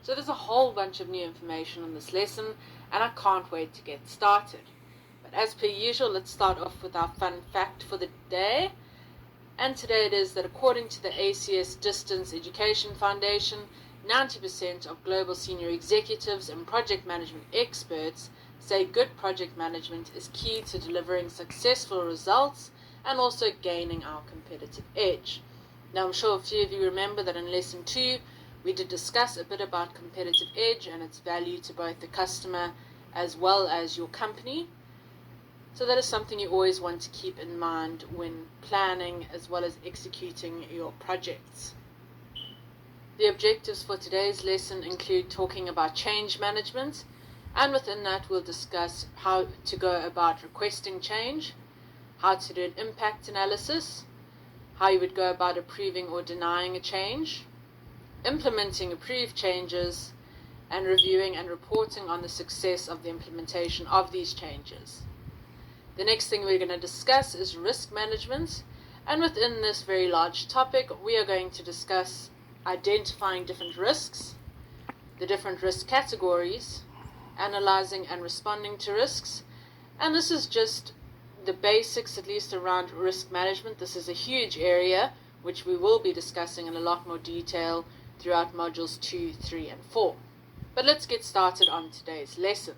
So there's a whole bunch of new information in this lesson, and I can't wait to get started. But as per usual, let's start off with our fun fact for the day. And today it is that according to the ACS Distance Education Foundation, 90% of global senior executives and project management experts say good project management is key to delivering successful results and also gaining our competitive edge. Now, I'm sure a few of you remember that in Lesson 2, we did discuss a bit about competitive edge and its value to both the customer as well as your company. So that is something you always want to keep in mind when planning as well as executing your projects. The objectives for today's lesson include talking about change management, and within that we'll discuss how to go about requesting change, how to do an impact analysis, how you would go about approving or denying a change, implementing approved changes, and reviewing and reporting on the success of the implementation of these changes. The next thing we're going to discuss is risk management, and within this very large topic we are going to discuss identifying different risks, the different risk categories, analyzing and responding to risks, and this is just the basics, at least around risk management. This is a huge area which we will be discussing in a lot more detail throughout modules 2, 3, and 4. But let's get started on today's lesson.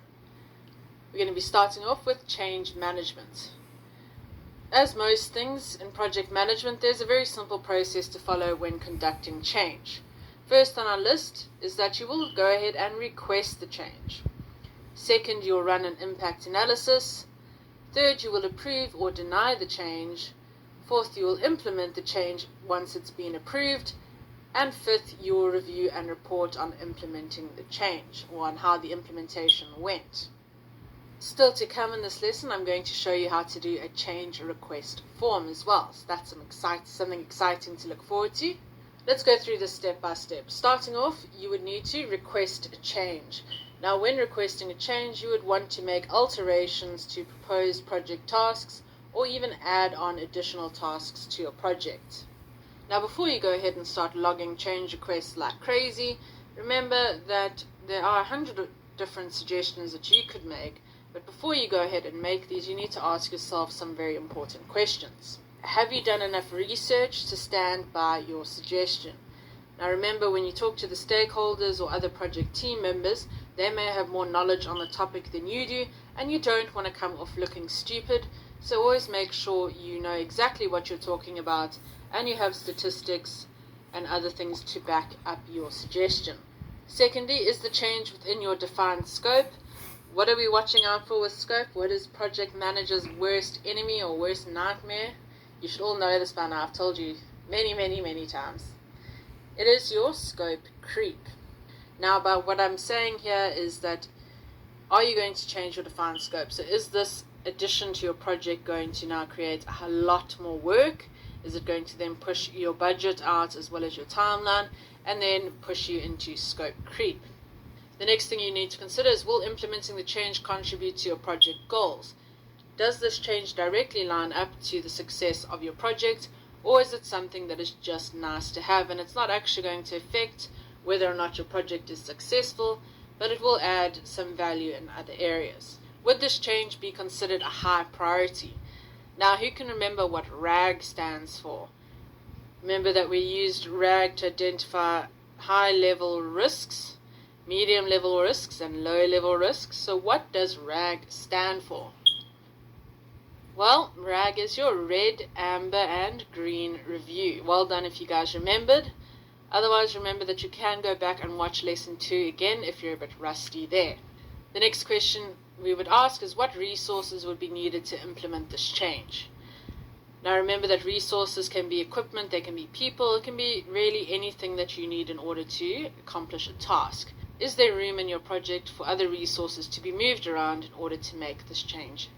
We're going to be starting off with change management. As most things in project management, there's a very simple process to follow when conducting change. First on our list is that you will go ahead and request the change. Second, you'll run an impact analysis. Third, you will approve or deny the change. Fourth, you will implement the change once it's been approved. And fifth, you will review and report on implementing the change, or on how the implementation went. Still to come in this lesson, I'm going to show you how to do a change request form as well. So that's something exciting to look forward to. Let's go through this step by step. Starting off, you would need to request a change. Now, when requesting a change, you would want to make alterations to proposed project tasks or even add on additional tasks to your project. Now, before you go ahead and start logging change requests like crazy, remember that there are 100 different suggestions that you could make. But before you go ahead and make these, you need to ask yourself some very important questions. Have you done enough research to stand by your suggestion? Now remember, when you talk to the stakeholders or other project team members, they may have more knowledge on the topic than you do, and you don't want to come off looking stupid. So always make sure you know exactly what you're talking about and you have statistics and other things to back up your suggestion. Secondly, is the change within your defined scope? What are we watching out for with scope? What is project manager's worst enemy or worst nightmare? You should all know this by now. I've told you many times. It is your scope creep. Now, by what I'm saying here is that, are you going to change your defined scope? So is this addition to your project going to now create a lot more work? Is it going to then push your budget out as well as your timeline and then push you into scope creep? The next thing you need to consider is, will implementing the change contribute to your project goals? Does this change directly line up to the success of your project, or is it something that is just nice to have and it's not actually going to affect whether or not your project is successful, but it will add some value in other areas? Would this change be considered a high priority? Now, who can remember what RAG stands for? Remember that we used RAG to identify high-level risks, medium-level risks, and low-level risks. So what does RAG stand for? Well, RAG is your red, amber, and green review. Well done if you guys remembered. Otherwise, remember that you can go back and watch Lesson 2 again if you're a bit rusty there. The next question we would ask is, what resources would be needed to implement this change? Now remember that resources can be equipment, they can be people, it can be really anything that you need in order to accomplish a task. Is there room in your project for other resources to be moved around in order to make this change